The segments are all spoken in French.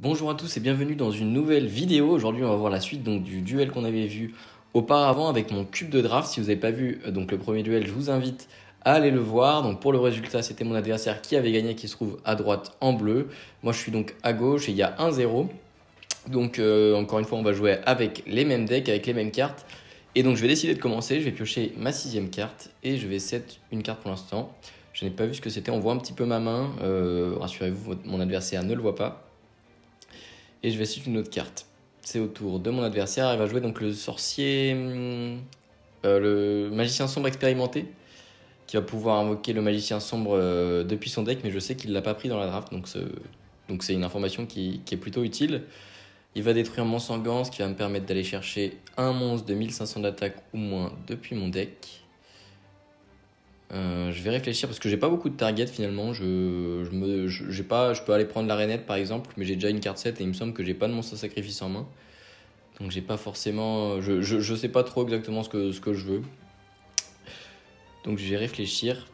Bonjour à tous et bienvenue dans une nouvelle vidéo. Aujourd'hui on va voir la suite donc, du duel qu'on avait vu auparavant avec mon cube de draft. Si vous n'avez pas vu donc, le premier duel, je vous invite à aller le voir. Donc, pour le résultat, c'était mon adversaire qui avait gagné, qui se trouve à droite en bleu. Moi je suis donc à gauche et il y a 1-0. Donc encore une fois on va jouer avec les mêmes decks, avec les mêmes cartes. Et donc je vais décider de commencer, je vais piocher ma 6ème carte et je vais set une carte pour l'instant. Je n'ai pas vu ce que c'était, on voit un petit peu ma main, rassurez-vous, mon adversaire ne le voit pas. Et je vais suivre une autre carte. C'est au tour de mon adversaire. Il va jouer donc le sorcier, le magicien sombre expérimenté, qui va pouvoir invoquer le magicien sombre depuis son deck, mais je sais qu'il ne l'a pas pris dans la draft, donc c'est une information qui est plutôt utile. Il va détruire mon Sangan, ce qui va me permettre d'aller chercher un monstre de 1500 d'attaque ou moins depuis mon deck. Je vais réfléchir parce que j'ai pas beaucoup de targets finalement. Je peux aller prendre la rainette par exemple, mais j'ai déjà une carte 7 et il me semble que j'ai pas de monstre à sacrifice en main. Donc j'ai pas forcément. Je sais pas trop exactement ce que je veux. Donc je vais réfléchir.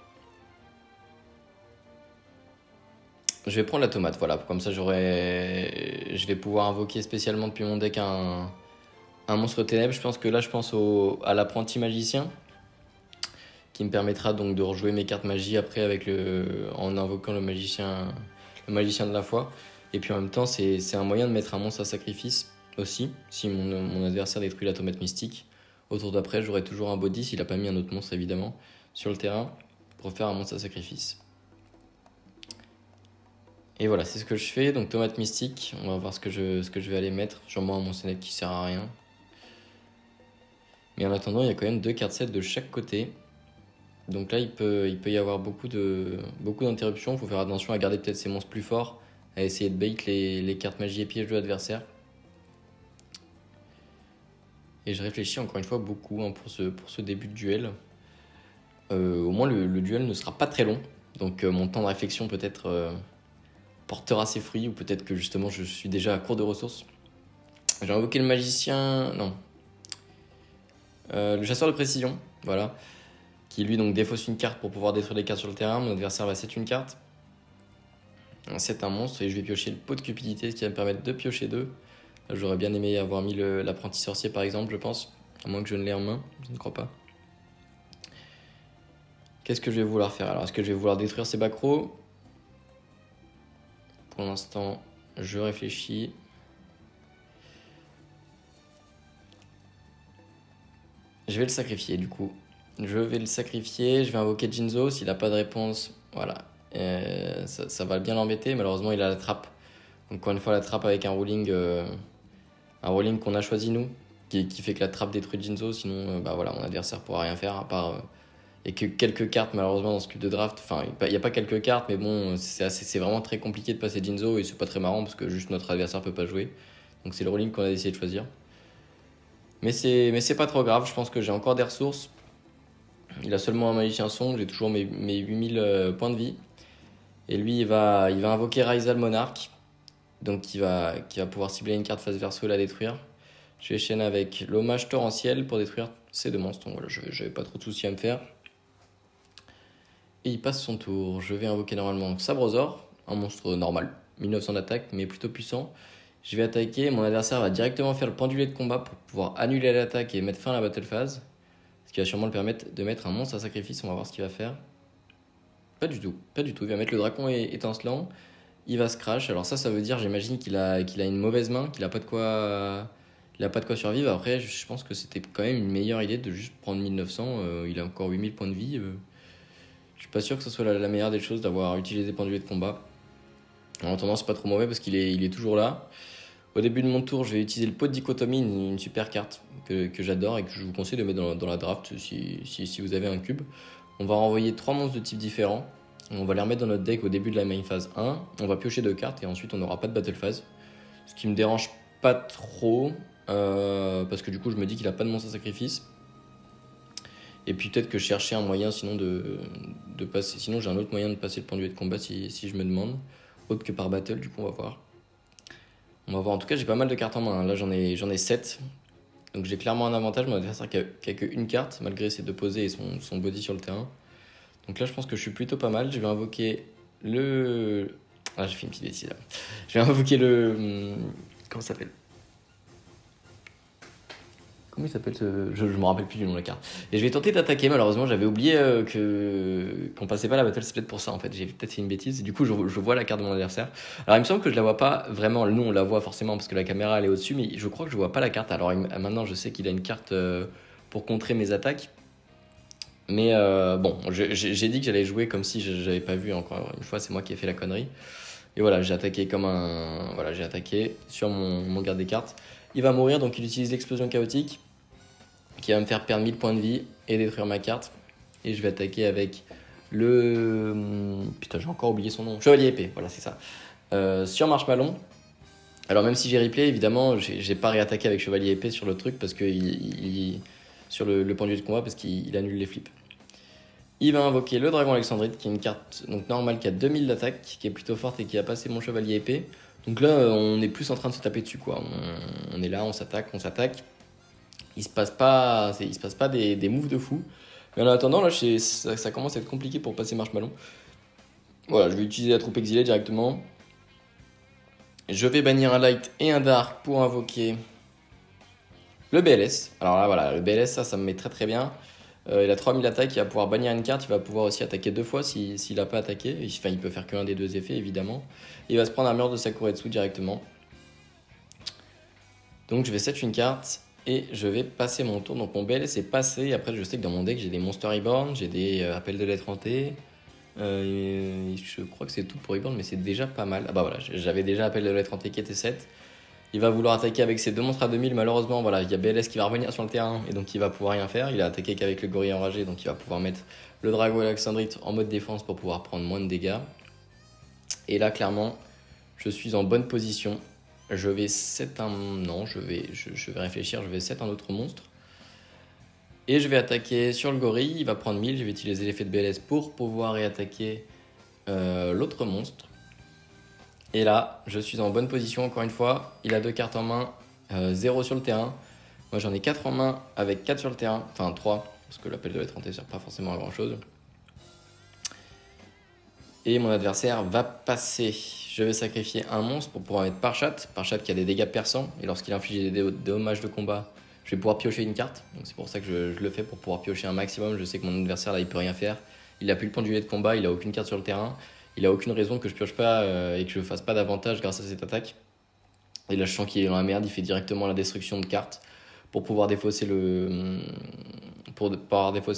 Je vais prendre la tomate, voilà. Comme ça je vais pouvoir invoquer spécialement depuis mon deck un monstre ténèbres. Je pense que là je pense à l'apprenti magicien, qui me permettra donc de rejouer mes cartes magie après en invoquant le magicien de la foi. Et puis en même temps, c'est un moyen de mettre un monstre à sacrifice aussi, si mon adversaire détruit la tomate mystique. Au tour d'après, j'aurai toujours un body, s'il n'a pas mis un autre monstre évidemment, sur le terrain, pour faire un monstre à sacrifice. Et voilà, c'est ce que je fais. Donc tomate mystique, on va voir ce que je vais aller mettre. Sûrement un monstre qui sert à rien. Mais en attendant, il y a quand même 2 cartes 7 de chaque côté. Donc là, il peut y avoir beaucoup d'interruptions. Il faut faire attention à garder peut-être ses monstres plus forts, à essayer de bait les cartes magie et pièges de l'adversaire. Et je réfléchis encore une fois beaucoup pour ce début de duel. Au moins, le duel ne sera pas très long. Donc mon temps de réflexion peut-être portera ses fruits, ou peut-être que justement je suis déjà à court de ressources. J'ai invoqué le magicien... Non. Le chasseur de précision, voilà. Qui lui donc défausse une carte pour pouvoir détruire les cartes sur le terrain. Mon adversaire va set une carte. C'est un monstre et je vais piocher le pot de cupidité, ce qui va me permettre de piocher 2. J'aurais bien aimé avoir mis l'apprenti sorcier par exemple, je pense. À moins que je ne l'ai en main, je ne crois pas. Qu'est-ce que je vais vouloir faire alors? Est-ce que je vais vouloir détruire ces baccros? Pour l'instant, je réfléchis. Je vais le sacrifier du coup. Je vais le sacrifier, je vais invoquer Jinzo. S'il n'a pas de réponse, voilà. Ça va bien l'embêter. Malheureusement, il a la trappe. Donc, encore une fois, la trappe avec un rolling qu'on a choisi nous, qui fait que la trappe détruit Jinzo. Sinon, bah voilà, mon adversaire pourra rien faire à part. Et que quelques cartes, malheureusement, dans ce cube de draft. Enfin, il n'y a pas quelques cartes, mais bon, c'est vraiment très compliqué de passer Jinzo et c'est pas très marrant parce que juste notre adversaire peut pas jouer. Donc, c'est le rolling qu'on a décidé de choisir. Mais c'est pas trop grave, je pense que j'ai encore des ressources. Il a seulement un magicien sombre, j'ai toujours mes 8000 points de vie. Et lui, il va invoquer Raizal Monarch. Donc, qui va pouvoir cibler une carte face verso et la détruire. Je vais chaîner avec l'hommage torrentiel pour détruire ces 2 monstres. Donc voilà, je n'avais pas trop de soucis à me faire. Et il passe son tour. Je vais invoquer normalement Sabrosor, un monstre normal, 1900 d'attaque, mais plutôt puissant. Je vais attaquer, mon adversaire va directement faire le pendulé de combat pour pouvoir annuler l'attaque et mettre fin à la battle phase. Ce qui va sûrement le permettre de mettre un monstre à sacrifice, on va voir ce qu'il va faire. Pas du tout. Il va mettre le dracon étincelant, il va se crash. Alors ça veut dire, j'imagine qu'il a une mauvaise main, qu'il a pas de quoi survivre. Après, je pense que c'était quand même une meilleure idée de juste prendre 1900, il a encore 8000 points de vie. Je suis pas sûr que ce soit la meilleure des choses d'avoir utilisé pendulé de combat. En attendant, c'est pas trop mauvais parce qu'il est toujours là. Au début de mon tour, je vais utiliser le pot de dichotomie, une super carte que j'adore et que je vous conseille de mettre dans la draft si vous avez un cube. On va renvoyer 3 monstres de types différents. On va les remettre dans notre deck au début de la main phase 1. On va piocher 2 cartes et ensuite on n'aura pas de battle phase. Ce qui me dérange pas trop parce que du coup je me dis qu'il a pas de monstre à sacrifice. Et puis peut-être que chercher un moyen sinon de passer. Sinon j'ai un autre moyen de passer le pendulé de combat si je me demande. Autre que par battle, du coup on va voir. En tout cas j'ai pas mal de cartes en main, là j'en ai 7. Donc j'ai clairement un avantage, mon adversaire qui a qu'une carte, malgré ses 2 posées et son body sur le terrain. Donc là je pense que je suis plutôt pas mal, je vais invoquer Ah, j'ai fait une petite bêtise là. Je vais invoquer le... Comment ça s'appelle? Comment il s'appelle ce... Je me rappelle plus du nom de la carte. Et je vais tenter d'attaquer, malheureusement, j'avais oublié qu'on passait pas la Battle Split pour ça en fait. J'ai peut-être fait une bêtise. Du coup, je vois la carte de mon adversaire. Alors il me semble que je la vois pas vraiment. Nous, on la voit forcément parce que la caméra elle est au-dessus, mais je crois que je vois pas la carte. Alors maintenant, je sais qu'il a une carte pour contrer mes attaques. Mais bon, j'ai dit que j'allais jouer comme si j'avais pas vu encore une fois. C'est moi qui ai fait la connerie. Et voilà, j'ai attaqué comme un... Voilà, j'ai attaqué sur mon garde des cartes. Il va mourir, donc il utilise l'explosion chaotique qui va me faire perdre 1000 points de vie et détruire ma carte. Et je vais attaquer avec le... Putain, j'ai encore oublié son nom. Chevalier épée, voilà, c'est ça. Sur Marshmallow. Alors même si j'ai replay, évidemment, j'ai pas réattaqué avec Chevalier épée sur le truc, parce que sur le pendu de combat, parce qu'il annule les flips. Il va invoquer le Dragon Alexandrite, qui est une carte donc normale qui a 2000 d'attaque, qui est plutôt forte et qui a passé mon Chevalier épée. Donc là, on est plus en train de se taper dessus, quoi. On est là, on s'attaque. Il se passe pas des moves de fou. Mais en attendant, là, ça commence à être compliqué pour passer Marshmallow. Voilà, je vais utiliser la troupe exilée directement. Je vais bannir un light et un dark pour invoquer le BLS. Alors là, voilà, le BLS, ça me met très très bien. Il a 3000 attaques, il va pouvoir bannir une carte, il va pouvoir aussi attaquer 2 fois s'il n'a pas attaqué. Enfin, il peut faire qu'un des 2 effets, évidemment. Il va se prendre un mur de Sakuretsu directement. Donc je vais set une carte et je vais passer mon tour. Donc mon BLS est passé. Après, je sais que dans mon deck, j'ai des Monster Reborn, j'ai des appels de lettres hantées. Je crois que c'est tout pour Reborn, mais c'est déjà pas mal. Ah bah voilà, j'avais déjà appel de lettres hantées qui était 7. Il va vouloir attaquer avec ses 2 monstres à 2000. Malheureusement, voilà, il y a BLS qui va revenir sur le terrain et donc il va pouvoir rien faire. Il a attaqué qu'avec le gorille enragé, donc il va pouvoir mettre le Dragon Alexandrite en mode défense pour pouvoir prendre moins de dégâts. Et là, clairement, je suis en bonne position. Je vais set un... Non, je vais réfléchir. Je vais set un autre monstre. Et je vais attaquer sur le gorille. Il va prendre 1000. Je vais utiliser l'effet de BLS pour pouvoir réattaquer l'autre monstre. Et là, je suis en bonne position encore une fois. Il a 2 cartes en main, 0 sur le terrain. Moi, j'en ai 4 en main avec 4 sur le terrain. Enfin, 3, parce que l'appel de lettre hantée ne sert pas forcément à grand chose. Et mon adversaire va passer. Je vais sacrifier un monstre pour pouvoir mettre Parchat. Parchat qui a des dégâts perçants. Et lorsqu'il inflige des dommages de combat, je vais pouvoir piocher une carte. Donc c'est pour ça que je le fais, pour pouvoir piocher un maximum. Je sais que mon adversaire là, il peut rien faire. Il a plus le pendulet de combat, il a aucune carte sur le terrain. Il a aucune raison que je pioche pas et que je fasse pas d'avantage grâce à cette attaque. Et là, je sens qu'il est dans la merde. Il fait directement la destruction de cartes pour pouvoir défausser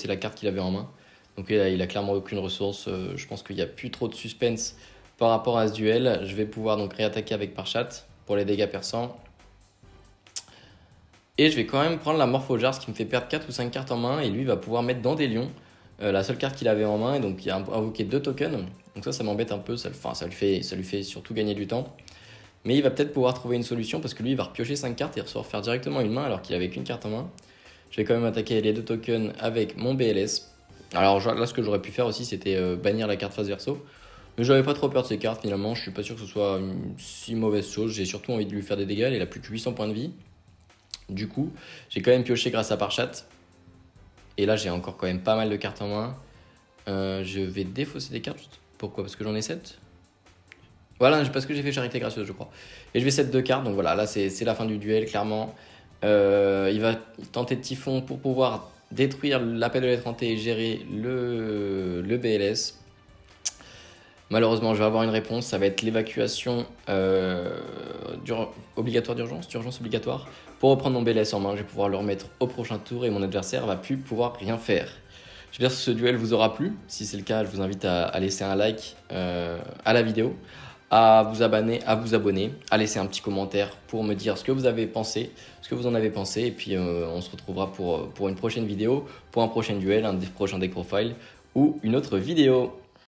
la carte qu'il avait en main. Donc là, il a clairement aucune ressource. Je pense qu'il n'y a plus trop de suspense par rapport à ce duel. Je vais pouvoir donc réattaquer avec Parchat pour les dégâts perçants. Et je vais quand même prendre la Morphojars qui me fait perdre 4 ou 5 cartes en main. Et lui va pouvoir mettre dans des lions la seule carte qu'il avait en main. Et donc il a invoqué 2 tokens. Donc ça m'embête un peu. Ça lui fait surtout gagner du temps. Mais il va peut-être pouvoir trouver une solution parce que lui il va repiocher 5 cartes et se refaire directement une main alors qu'il avait qu'une carte en main. Je vais quand même attaquer les 2 tokens avec mon BLS. Alors là, ce que j'aurais pu faire aussi, c'était bannir la carte face verso. Mais j'avais pas trop peur de ces cartes finalement. Je suis pas sûr que ce soit une si mauvaise chose. J'ai surtout envie de lui faire des dégâts. Il a plus que 800 points de vie. Du coup, j'ai quand même pioché grâce à Parchat. Et là, j'ai encore quand même pas mal de cartes en main. Je vais défausser des cartes. Pourquoi? Parce que j'en ai 7. Voilà, parce que j'ai fait charité gracieuse, je crois. Et je vais set 2 cartes. Donc voilà, là, c'est la fin du duel, clairement. Il va tenter de Typhon pour pouvoir détruire l'appel de lettre hantée et gérer le BLS. Malheureusement, je vais avoir une réponse. Ça va être l'évacuation obligatoire d'urgence obligatoire. Pour reprendre mon BLS en main, je vais pouvoir le remettre au prochain tour et mon adversaire va plus pouvoir rien faire. J'espère que ce duel vous aura plu. Si c'est le cas, je vous invite à laisser un like à la vidéo, à vous abonner, à laisser un petit commentaire pour me dire ce que vous avez pensé, ce que vous en avez pensé. Et puis on se retrouvera pour une prochaine vidéo, pour un prochain duel, un prochain deck profile ou une autre vidéo.